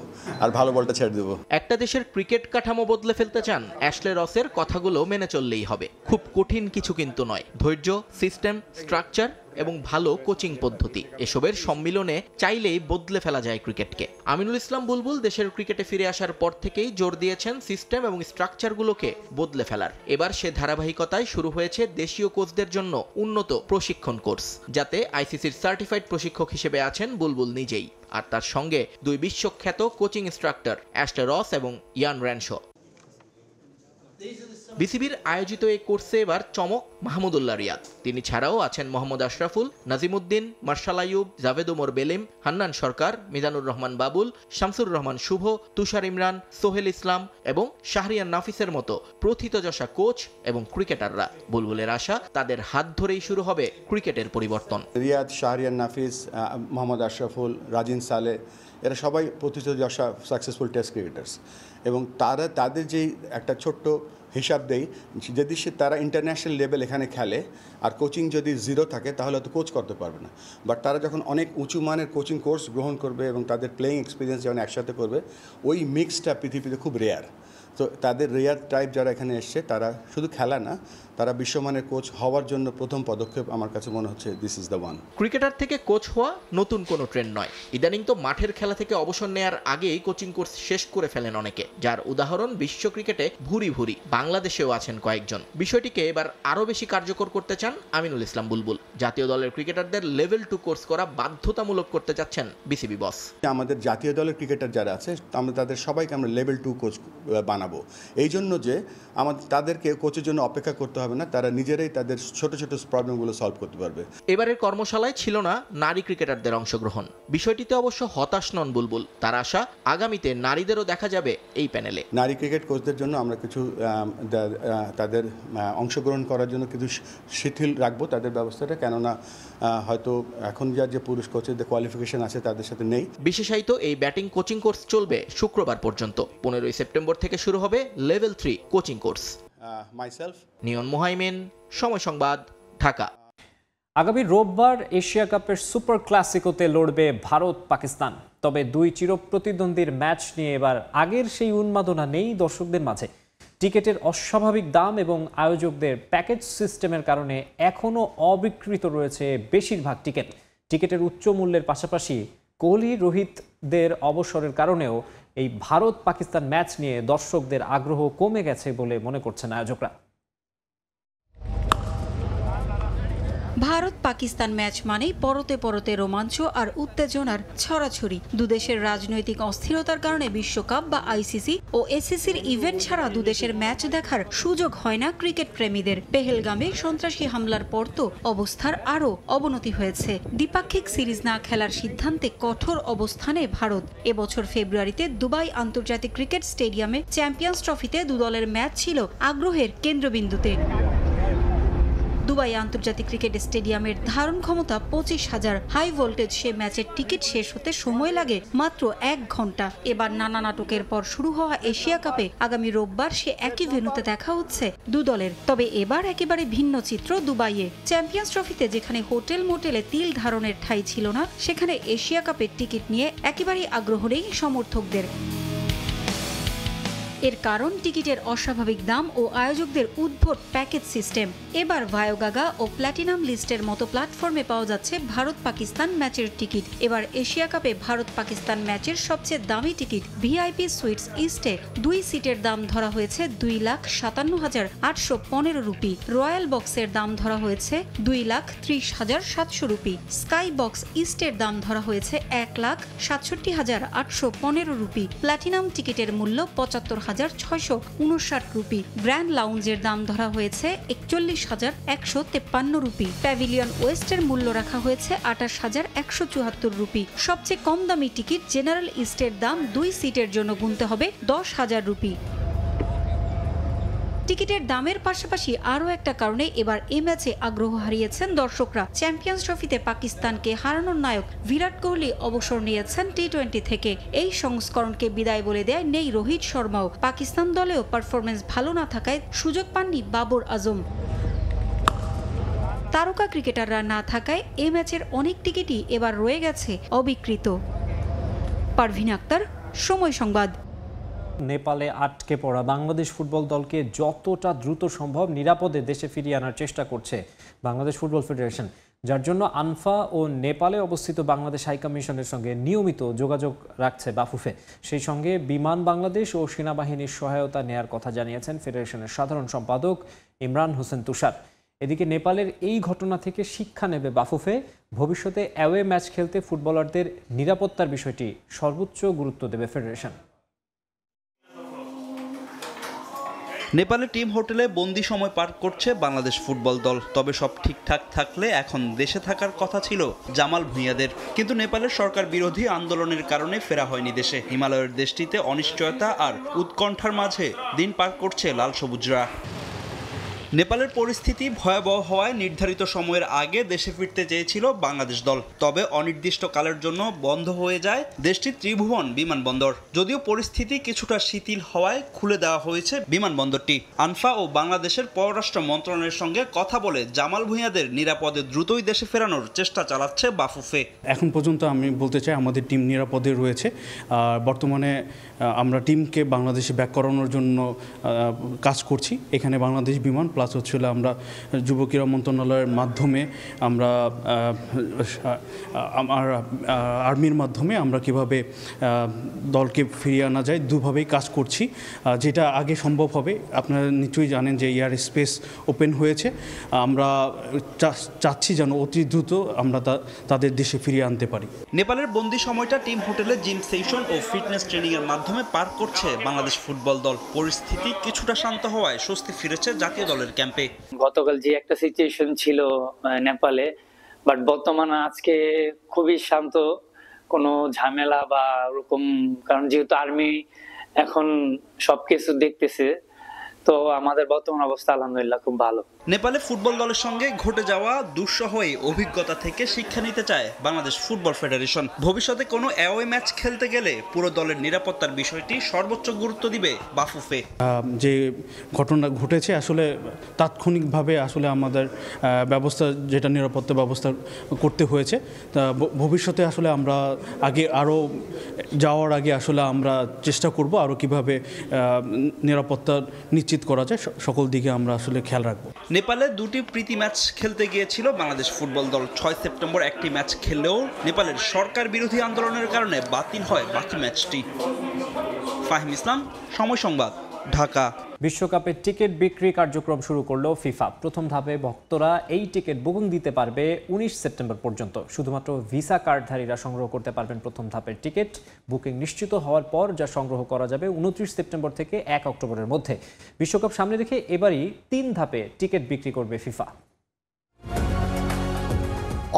আর ভালো বলটা ছেড়ে দেবো। একটা দেশের ক্রিকেট কাঠামো বদলে ফেলতে চান, অ্যাশলে রসের কথাগুলো মেনে চললেই হবে। খুব কঠিন কিছু কিন্তু নয়। ধৈর্য, সিস্টেম, স্ট্রাকচার এবং ভালো কোচিং পদ্ধতি, এসবের সম্মিলনে চাইলেই বদলে ফেলা যায় ক্রিকেটকে। আমিনুল ইসলাম বুলবুল দেশের ক্রিকেটে ফিরে আসার পর থেকেই জোর দিয়েছেন সিস্টেম এবং স্ট্রাকচারগুলোকে বদলে ফেলার। এবার সে ধারাবাহিকতায় শুরু হয়েছে দেশীয় কোচদের জন্য উন্নত প্রশিক্ষণ কোর্স, যাতে ICCর সার্টিফাইড প্রশিক্ষক হিসেবে আছেন বুলবুল নিজেই, আর তার সঙ্গে 2 বিশ্বখ্যাত কোচিং ইনস্ট্রাক্টর অ্যাশলে রস এবং ইয়ান র্যানশো। বিসিবির আয়োজিত এই কোর্সে এবার চমক মাহমুদুল্লাহ রিয়াদ। তিনি ছাড়াও আছেন মোহাম্মদ আশরাফুল, নাজিমুদ্দিন, মার্শাল আইয়ুব, জাভেদ ওমর বেলিম, হান্নান সরকার, মিজানুর রহমান বাবুল, শামসুর রহমান শুভ, তুষার ইমরান, সোহেল ইসলাম এবং শাহরিয়ার নাফিসের মতো প্রথিতযশা কোচ এবং ক্রিকেটাররা। বুলবুলের আশা, তাদের হাত ধরেই শুরু হবে ক্রিকেটের পরিবর্তন। রিয়াদ, শাহরিয়ার নাফিস, মোহাম্মদ আশরাফুল, রাজিন সালে, এরা সবাই প্রথিতযশা সাকসেসফুল টেস্ট ক্রিকেটার্স এবং তাদের যেই একটা ছোট্ট হিসাব দেই, যদি তারা ইন্টারন্যাশনাল লেভেল এখানে খেলে আর কোচিং যদি জিরো থাকে তাহলে তো কোচ করতে পারবে না। বাট তারা যখন অনেক উঁচু মানের কোচিং কোর্স গ্রহণ করবে এবং তাদের প্লেয়িং এক্সপিরিয়েন্স যখন একসাথে করবে, ওই মিক্সটা পৃথিবীতে খুব রেয়ার। তো তাদের রেয়ার টাইপ যারা এখানে এসছে, তারা শুধু খেলা না, তারা বিশ্বমানের কোচ হওয়ার জন্য প্রথম পদক্ষেপ আমার কাছে মনে হচ্ছে this is the one. Cricketer থেকে কোচ হওয়া নতুন কোনো ট্রেন্ড নয়। ইদানিং তো মাঠের খেলা থেকে অবসর নেয়ার আগেই কোচিং কোর্স শেষ করে ফেলেন অনেকে, যার উদাহরণ বিশ্ব ক্রিকেটে ভুরি ভুরি। বাংলাদেশেও আছেন কয়েকজন। বিষয়টিকে এবার আরও বেশি কার্যকর করতে চান আমিনুল ইসলাম বুলবুল। জাতীয় দলের ক্রিকেটারদের লেভেল 2 কোর্স করা বাধ্যতামূলক করতে যাচ্ছেন বিসিবি বস। আমাদের জাতীয় দলের ক্রিকেটার যারা আছে, আমরা তাদের সবাইকে আমরা লেভেল 2 কোচ বানাবো, এই জন্য যে তাদেরকে কোচের জন্য অপেক্ষা করতে হবে না, তারা নিজেরাই তাদের ছোট ছোট প্রবলেমগুলো সলভ করতে পারবে। এবারের কর্মশালায় ছিল না নারী ক্রিকেটারদের অংশগ্রহণ। বিষয়টিতে অবশ্য হতাশ নন বুলবুল। তার আশা, আগামীতে নারীদেরও দেখা যাবে এই প্যানেলে। নারী ক্রিকেট কোচদের জন্য আমরা কিছু তাদের অংশগ্রহণ করার জন্য কিছু শিথিল রাখবো তাদের ব্যবস্থাটা, কেননা হয়তো এখন যে পুরুষ কোচের কোয়ালিফিকেশন আছে তাদের সাথে নেই। বিশেষায়িত এই ব্যাটিং কোচিং কোর্স চলবে শুক্রবার পর্যন্ত। 15 সেপ্টেম্বর থেকে শুরু হবে লেভেল 3 কোচিং কোর্স। নিয়ন মুহাইমিন, সময় সংবাদ, ঢাকা। আগামী রোববার এশিয়া কাপের সুপার ক্লাসিকোতে লড়বে ভারত পাকিস্তান। তবে দুই চিরপ্রতিদ্বন্দ্বীর ম্যাচ নিয়ে এবার আগের সেই উন্মাদনা নেই দর্শকদের মাঝে। টিকেটের অস্বাভাবিক দাম এবং আয়োজকদের প্যাকেজ সিস্টেমের কারণে এখনও অবিক্রিত রয়েছে বেশিরভাগ টিকেটের উচ্চ মূল্যের পাশাপাশি কোহলি রোহিতদের অবসরের কারণেও এই ভারত পাকিস্তান ম্যাচ নিয়ে দর্শকদের আগ্রহ কমে গেছে বলে মনে করছেন আয়োজকরা। ভারত পাকিস্তান ম্যাচ মানেই পরতে পরতে রোমাঞ্চ আর উত্তেজনার ছড়াছড়ি। দুদেশের রাজনৈতিক অস্থিরতার কারণে বিশ্বকাপ বা আইসিসি ও এসিসির ইভেন্ট ছাড়া দুদেশের ম্যাচ দেখার সুযোগ হয় না ক্রিকেট প্রেমীদের। পেহেলগামে সন্ত্রাসী হামলার পর তো অবস্থার আরও অবনতি হয়েছে। দ্বিপাক্ষিক সিরিজ না খেলার সিদ্ধান্তে কঠোর অবস্থানে ভারত। এবছর ফেব্রুয়ারিতে দুবাই আন্তর্জাতিক ক্রিকেট স্টেডিয়ামে চ্যাম্পিয়ন্স ট্রফিতে দুদলের ম্যাচ ছিল আগ্রহের কেন্দ্রবিন্দুতে। দুবাই আন্তর্জাতিক ক্রিকেট স্টেডিয়ামের ধারণ ক্ষমতা 25,000। হাই ভোল্টেজ সে ম্যাচের টিকিট শেষ হতে সময় লাগে মাত্র 1 ঘন্টা। এবার নানা নাটকের পর শুরু হওয়া এশিয়া কাপে আগামী রোববার সে একই ভেন্যুতে দেখা হচ্ছে দু দলের। তবে এবার একেবারে ভিন্ন চিত্র দুবাইয়ে। চ্যাম্পিয়ন্স ট্রফিতে যেখানে হোটেল মোটেলে তিল ধারণের ঠাঁই ছিল না, সেখানে এশিয়া কাপের টিকিট নিয়ে একেবারেই আগ্রহ নেই সমর্থকদের। এর কারণ টিকিটের অস্বাভাবিক দাম ও আয়োজকদের উদ্ভট প্যাকেজ সিস্টেম। এবার ভায়োগাগা ও প্ল্যাটিনাম লিস্টের মতো প্ল্যাটফর্মে পাওয়া যাচ্ছে ভারত পাকিস্তান ম্যাচের টিকিট। এবার এশিয়া কাপে ভারত পাকিস্তান ম্যাচের সবচেয়ে দামি টিকিট ভিআইপি সুইটস ইস্টে 2 সিটের দাম ধরা হয়েছে 2,57,815 রুপি। রয়্যাল বক্সের দাম ধরা হয়েছে 2,30,700 রুপি। স্কাই বক্স ইস্টের দাম ধরা হয়েছে 1,67,815 রুপি। প্ল্যাটিনাম টিকিটের মূল্য 75,659 রুপি। গ্র্যান্ড লাউঞ্জের দাম ধরা হয়েছে 41,153 রুপি। প্যাভিলিয়ন ওয়েস্টের মূল্য রাখা হয়েছে 28,174 রুপি। সবচেয়ে কম দামি টিকিট জেনারেল ইস্টের দাম 2 সিটের জন্য গুনতে হবে 10,000 রুপি। টিকিটের দামের পাশাপাশি আরও একটা কারণে এবার এই ম্যাচে আগ্রহ হারিয়েছেন দর্শকরা। চ্যাম্পিয়ন্স ট্রফিতে পাকিস্তানকে হারানোর নায়ক বিরাট কোহলি অবসর নিয়েছেন টি-20 থেকে। এই সংস্করণকে বিদায় বলে দেয় নেই রোহিত শর্মাও। পাকিস্তান দলেও পারফরমেন্স ভালো না থাকায় সুযোগ পাননি বাবর আজম। তারকা ক্রিকেটাররা না থাকায় এই ম্যাচের অনেক টিকিটই এবার রয়ে গেছে অবিক্রিত। পারভিন আক্তার, সময় সংবাদ। নেপালে আটকে পড়া বাংলাদেশ ফুটবল দলকে যতটা দ্রুত সম্ভব নিরাপদে দেশে ফিরিয়ে আনার চেষ্টা করছে বাংলাদেশ ফুটবল ফেডারেশন, যার জন্য আনফা ও নেপালে অবস্থিত বাংলাদেশ হাইকমিশনের সঙ্গে নিয়মিত যোগাযোগ রাখছে বাফুফে। সেই সঙ্গে বিমান বাংলাদেশ ও সেনাবাহিনীর সহায়তা নেয়ার কথা জানিয়েছেন ফেডারেশনের সাধারণ সম্পাদক ইমরান হোসেন তুষার। এদিকে নেপালের এই ঘটনা থেকে শিক্ষা নেবে বাফুফে। ভবিষ্যতে অ্যাওয়ে ম্যাচ খেলতে ফুটবলারদের নিরাপত্তার বিষয়টি সর্বোচ্চ গুরুত্ব দেবে ফেডারেশন। নেপালে টিম হোটেলে বন্দি সময় পার করছে বাংলাদেশ ফুটবল দল। তবে সব ঠিকঠাক থাকলে এখন দেশে থাকার কথা ছিল জামাল ভুঁইয়াদের, কিন্তু নেপালের সরকার বিরোধী আন্দোলনের কারণে ফেরা হয়নি দেশে। হিমালয়ের দেশটিতে অনিশ্চয়তা আর উৎকণ্ঠার মাঝে দিন পার করছে লাল সবুজরা। নেপালের পরিস্থিতি ভয়াবহ হওয়ায় নির্ধারিত সময়ের আগে দেশে ফিরতে চেয়েছিল বাংলাদেশ দল, তবে অনির্দিষ্টকালের জন্য বন্ধ হয়ে যায় দেশটির ত্রিভুবন বিমানবন্দর। যদিও পরিস্থিতি কিছুটা শিথিল হওয়ায় খুলে দেওয়া হয়েছে বিমানবন্দরটি। আনফা ও বাংলাদেশের পররাষ্ট্র মন্ত্রণালয়ের সঙ্গে কথা বলে জামাল ভুঁইয়াদের নিরাপদে দ্রুতই দেশে ফেরানোর চেষ্টা চালাচ্ছে বাফুফে। এখন পর্যন্ত আমি বলতে চাই আমাদের টিম নিরাপদে রয়েছে। বর্তমানে আমরা টিমকে বাংলাদেশে ব্যাক করানোর জন্য কাজ করছি। এখানে বাংলাদেশ বিমান প্লাস হচ্ছিল আমরা যুব ক্রীড়া মন্ত্রণালয়ের মাধ্যমে আমরা আমার আর্মির মাধ্যমে আমরা কিভাবে দলকে ফিরিয়ে আনা যায়, দুভাবেই কাজ করছি। যেটা আগে সম্ভব হবে, আপনারা নিশ্চয়ই জানেন যে এয়ার স্পেস ওপেন হয়েছে। আমরা চাচ্ছি যেন অতি দ্রুত আমরা তাদের দেশে ফিরিয়ে আনতে পারি। নেপালের বন্দি সময়টা টিম হোটেলে জিম সেশন ও ফিটনেস ট্রেনিংয়ের মাধ্যমে পার করছে বাংলাদেশ ফুটবল দল। পরিস্থিতি কিছুটা শান্ত হওয়ায় স্বস্তি ফিরেছে জাতীয় দলের ক্যাম্পে। গতকাল যে একটা সিচুয়েশন ছিল নেপালে, বাট বর্তমানে আজকে খুবই শান্ত, কোনো ঝামেলা বা ওরকম, কারণ যেহেতু আর্মি এখন সবকিছু দেখতেছে, তো আমাদের বর্তমান অবস্থা আলহামদুলিল্লাহ খুব ভালো। নেপালে ফুটবল দলের সঙ্গে ঘটে যাওয়া দুঃসহ এই অভিজ্ঞতা থেকে শিক্ষা নিতে চায় বাংলাদেশ ফুটবল ফেডারেশন। ভবিষ্যতে কোনো অ্যাওয়ে ম্যাচ খেলতে গেলে পুরো দলের নিরাপত্তার বিষয়টি সর্বোচ্চ গুরুত্ব দিবে বাফুফে। যে ঘটনা ঘটেছে আসলে তাৎক্ষণিকভাবে আসলে আমাদের ব্যবস্থা, যেটা নিরাপত্তা ব্যবস্থা করতে হয়েছে। তা ভবিষ্যতে আসলে আমরা আরও যাওয়ার আগে আসলে আমরা চেষ্টা করব আরও কীভাবে নিরাপত্তা নিশ্চিত করা যায়, সকল দিকে আমরা আসলে খেয়াল রাখবো। নেপালে দুটি প্রীতি ম্যাচ খেলতে গিয়েছিল বাংলাদেশ ফুটবল দল। 6 সেপ্টেম্বর একটি ম্যাচ খেললেও নেপালের সরকার বিরোধী আন্দোলনের কারণে বাতিল হয় বাকি ম্যাচটি। ফাহিম ইসলাম, সময় সংবাদ, ঢাকা। বিশ্বকাপের টিকিট বিক্রি কার্যক্রম শুরু করলো ফিফা। প্রথম ধাপে ভক্তরা এই টিকিট বুকিং দিতে পারবে 19 সেপ্টেম্বর পর্যন্ত। শুধুমাত্র ভিসা কার্ডধারীরা সংগ্রহ করতে পারবেন প্রথম ধাপের টিকিট। বুকিং নিশ্চিত হওয়ার পর যা সংগ্রহ করা যাবে 29 সেপ্টেম্বর থেকে 1 অক্টোবরের মধ্যে। বিশ্বকাপ সামনে রেখে এবারই 3 ধাপে টিকিট বিক্রি করবে ফিফা।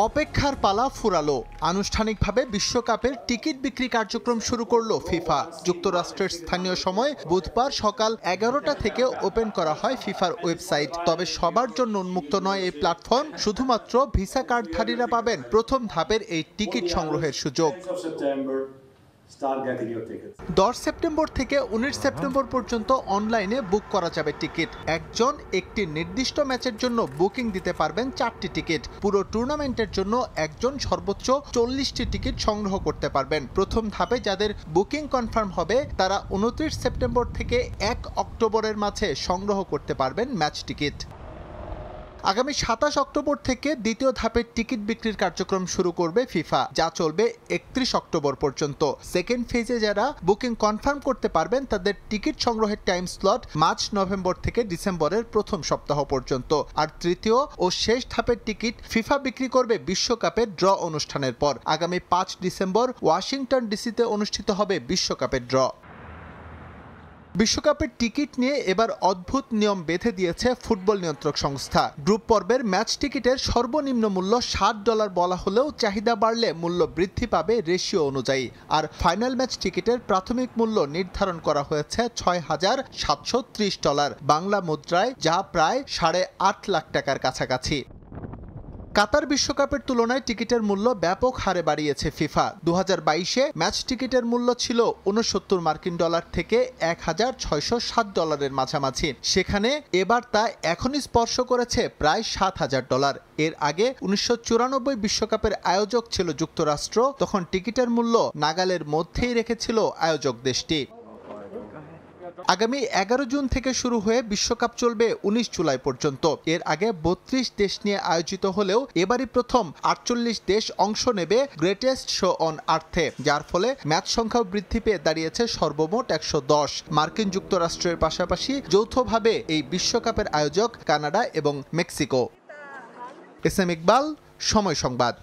অপেক্ষার পালা ফুরালো। আনুষ্ঠানিকভাবে বিশ্বকাপের টিকিট বিক্রি কার্যক্রম শুরু করলো ফিফা। যুক্তরাষ্ট্রের স্থানীয় সময় বুধবার সকাল 11টা থেকে ওপেন করা হয় ফিফার ওয়েবসাইট। তবে সবার জন্য উন্মুক্ত নয় এই প্ল্যাটফর্ম। শুধুমাত্র ভিসা কার্ডধারীরা পাবেন প্রথম ধাপের এই টিকিট সংগ্রহের সুযোগ। 10 সেপ্টেম্বর থেকে 19 সেপ্টেম্বর পর্যন্ত অনলাইনে বুক করা যাবে টিকিট। একজন একটি নির্দিষ্ট ম্যাচের জন্য বুকিং দিতে পারবেন 4টি টিকিট। পুরো টুর্নামেন্টের জন্য একজন সর্বোচ্চ 40টি টিকিট সংগ্রহ করতে পারবেন। প্রথম ধাপে যাদের বুকিং কনফার্ম হবে তারা 29 সেপ্টেম্বর থেকে 1 অক্টোবরের মাঝে সংগ্রহ করতে পারবেন ম্যাচ টিকিট। আগামী 27 অক্টোবর থেকে দ্বিতীয় ধাপের টিকিট বিক্রির কার্যক্রম শুরু করবে ফিফা, যা চলবে 31 অক্টোবর পর্যন্ত। সেকেন্ড ফেজে যারা বুকিং কনফার্ম করতে পারবেন তাদের টিকিট সংগ্রহের টাইম স্লট মার্চ নভেম্বর থেকে ডিসেম্বরের প্রথম সপ্তাহ পর্যন্ত। আর তৃতীয় ও শেষ ধাপের টিকিট ফিফা বিক্রি করবে বিশ্বকাপের ড্র অনুষ্ঠানের পর। আগামী 5 ডিসেম্বর ওয়াশিংটন ডিসিতে অনুষ্ঠিত হবে বিশ্বকাপের ড্র। বিশ্বকাপের টিকিট নিয়ে এবার অদ্ভুত নিয়ম বেঁধে দিয়েছে ফুটবল নিয়ন্ত্রক সংস্থা। গ্রুপ পর্বের ম্যাচ টিকিটের সর্বনিম্ন মূল্য $60 বলা হলেও চাহিদা বাড়লে মূল্য বৃদ্ধি পাবে রেশিও অনুযায়ী। আর ফাইনাল ম্যাচ টিকিটের প্রাথমিক মূল্য নির্ধারণ করা হয়েছে $6,730 বাংলা মুদ্রায়, যা প্রায় 8.5 লাখ টাকার কাছাকাছি। কাতার বিশ্বকাপের তুলনায় টিকিটের মূল্য ব্যাপক হারে বাড়িয়েছে ফিফা। 2022-এ ম্যাচ টিকিটের মূল্য ছিল $69 থেকে $1,660 মাঝামাঝি। সেখানে এবার তা এখনই স্পর্শ করেছে প্রায় $7,000। এর আগে 1994 বিশ্বকাপের আয়োজক ছিল যুক্তরাষ্ট্র। তখন টিকিটের মূল্য নাগালের মধ্যেই রেখেছিল আয়োজক দেশটি। আগামী 11 জুন থেকে শুরু হয়ে বিশ্বকাপ চলবে 19 জুলাই পর্যন্ত। এর আগে 32 দেশ নিয়ে আয়োজিত হলেও এবারই প্রথম 48 দেশ অংশ নেবে গ্রেটেস্ট শো অন আর্থে, যার ফলে ম্যাচ সংখ্যাও বৃদ্ধি পেয়ে দাঁড়িয়েছে সর্বমোট 110। মার্কিন যুক্তরাষ্ট্রের পাশাপাশি যৌথভাবে এই বিশ্বকাপের আয়োজক কানাডা এবং মেক্সিকো। এস এম ইকবাল, সময় সংবাদ।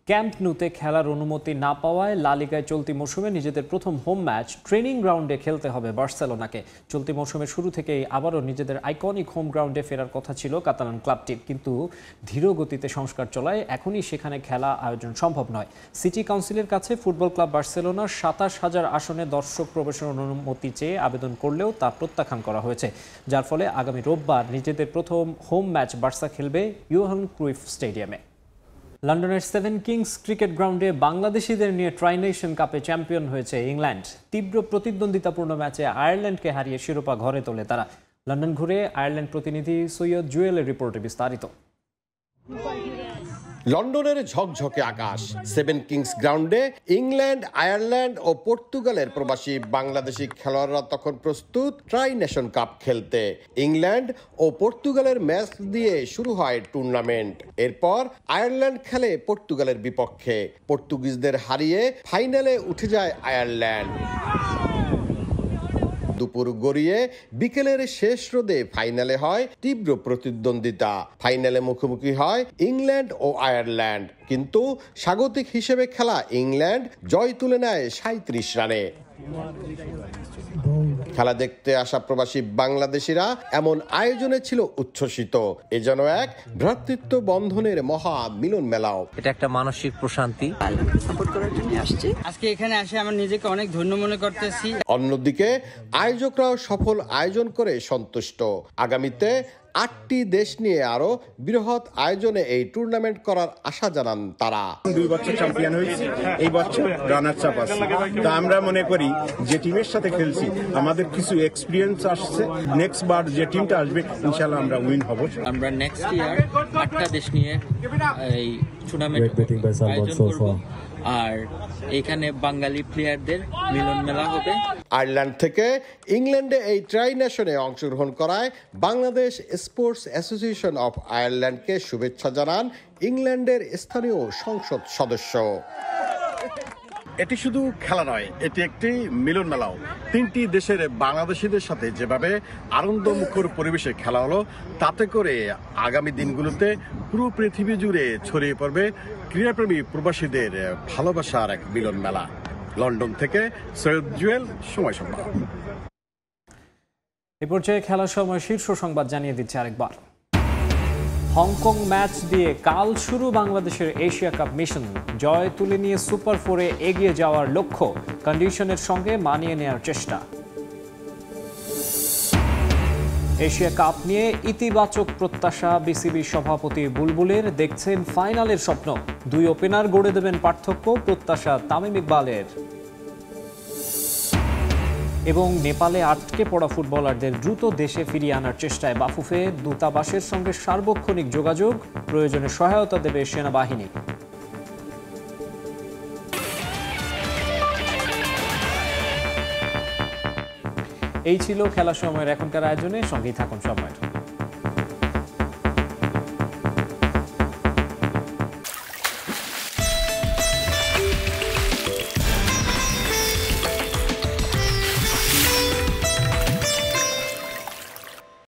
ক্যাম্প নুতে খেলার অনুমতি না পাওয়ায় লা লিগায় চলতি মৌসুমে নিজেদের প্রথম হোম ম্যাচ ট্রেনিং গ্রাউন্ডে খেলতে হবে বার্সেলোনাকে। চলতি মৌসুমের শুরু থেকেই আবারও নিজেদের আইকনিক হোম গ্রাউন্ডে ফেরার কথা ছিল কাতালান ক্লাবটির, কিন্তু ধীর গতিতে সংস্কার চলায় এখনই সেখানে খেলা আয়োজন সম্ভব নয়। সিটি কাউন্সিলের কাছে ফুটবল ক্লাব বার্সেলোনার ২৭,০০০ আসনে দর্শক প্রবেশের অনুমতি চেয়ে আবেদন করলেও তা প্রত্যাখ্যান করা হয়েছে, যার ফলে আগামী রোববার নিজেদের প্রথম হোম ম্যাচ বার্সা খেলবে ইয়োহান ক্রুইফ স্টেডিয়ামে। লন্ডনের 7 কিংস ক্রিকেট গ্রাউন্ডে বাংলাদেশিদের নিয়ে ট্রাই নেশন কাপে চ্যাম্পিয়ন হয়েছে ইংল্যান্ড। তীব্র প্রতিদ্বন্দ্বিতাপূর্ণ ম্যাচে আয়ারল্যান্ডকে হারিয়ে শিরোপা ঘরে তোলে তারা। লন্ডন ঘুরে আয়ারল্যান্ড প্রতিনিধি সৈয়দ জুয়েলের রিপোর্টে বিস্তারিত। লন্ডনের ঝকঝকে আকাশ, 7 কিংস গ্রাউন্ডে ইংল্যান্ড, আয়ারল্যান্ড ও পর্তুগালের প্রবাসী বাংলাদেশি খেলোয়াড়রা তখন প্রস্তুত ট্রাই নেশন কাপ খেলতে। ইংল্যান্ড ও পর্তুগালের ম্যাচ দিয়ে শুরু হয় টুর্নামেন্ট। এরপর আয়ারল্যান্ড খেলে পর্তুগালের বিপক্ষে। পর্তুগিজদের হারিয়ে ফাইনালে উঠে যায় আয়ারল্যান্ড। দুপুর গড়িয়ে বিকেলের শেষ রোদে ফাইনালে হয় তীব্র প্রতিদ্বন্দ্বিতা। ফাইনালে মুখোমুখি হয় ইংল্যান্ড ও আয়ারল্যান্ড, কিন্তু স্বাগতিক হিসেবে খেলা ইংল্যান্ড জয় তুলে নেয় ৩৭ রানে। খেলা দেখতে আসা প্রবাসী বাংলাদেশিরা এমন আয়োজনে ছিল উচ্ছ্বসিত। এ যেন এক ভ্রাতৃত্ব বন্ধনের মহা মিলন মেলাও। এটা একটা মানসিক প্রশান্তি। সাপোর্ট করার জন্য আসছে। আজকে এখানে এসে আমার নিজেকে অনেক ধন্য মনে করতেছি। অন্যদিকে আয়োজকরাও সফল আয়োজন করে সন্তুষ্ট। আগামীতে ৮টি দেশ নিয়ে আরো বৃহৎ আয়োজনে এই টুর্নামেন্ট করার আশা জানান তারা। ২ বছর চ্যাম্পিয়ন হয়েছি, এই বছর রানার্স আপ আছে। তো আমরা মনে করি যে টিমের সাথে খেলছি আমাদের কিছু এক্সপিরিয়েন্স আসছে। নেক্সট বার যে টিমটা আসবে ইনশাআল্লাহ আমরা উইন হব। আমরা নেক্সট ইয়ার ৮টা দেশ নিয়ে এই টুর্নামেন্ট আয়োজন করব, আর এখানে বাঙালি প্লেয়ারদের মিলন মেলা হবে। আয়ারল্যান্ড থেকে ইংল্যান্ডে এই ট্রাই নেশনে অংশগ্রহণ করায় বাংলাদেশ স্পোর্টস অ্যাসোসিয়েশন অফ আয়ারল্যান্ডকে শুভেচ্ছা জানান ইংল্যান্ডের স্থানীয় সংসদ সদস্য। এটি শুধু খেলা নয়, এটি একটি মিলন মেলাও। 3টি দেশের বাংলাদেশিদের সাথে যেভাবে আনন্দমুখর পরিবেশে খেলা হলো, তাতে করে আগামী দিনগুলোতে পুরো পৃথিবী জুড়ে ছড়িয়ে পড়বে ক্রীড়াপ্রেমী প্রবাসীদের ভালোবাসার এক মিলন মেলা। লন্ডন থেকে সৈয়দ জুয়েল, সময় সংবাদ। এ পর্যায়ে খেলার সময় শীর্ষ সংবাদ জানিয়ে দিচ্ছে আরেকবার। হংকং ম্যাচ দিয়ে কাল শুরু বাংলাদেশের এশিয়া কাপ মিশন। জয় তুলে নিয়ে সুপার 4-এ এগিয়ে যাওয়ার লক্ষ্য, কন্ডিশনের সঙ্গে মানিয়ে নেওয়ার চেষ্টা। এশিয়া কাপ নিয়ে ইতিবাচক প্রত্যাশা বিসিবি সভাপতি বুলবুলের, দেখছেন ফাইনালের স্বপ্ন। 2 ওপেনার গড়ে দেবেন পার্থক্য, প্রত্যাশা তামিম ইকবালের। এবং নেপালে আটকে পড়া ফুটবলারদের দ্রুত দেশে ফিরিয়ে আনার চেষ্টায় বাফুফে, দূতাবাসের সঙ্গে সার্বক্ষণিক যোগাযোগ, প্রয়োজনে সহায়তা দেবে সেনাবাহিনী। এই ছিল খেলার সময়ের এখনকার আয়োজনে, সঙ্গেই থাকুন সময়।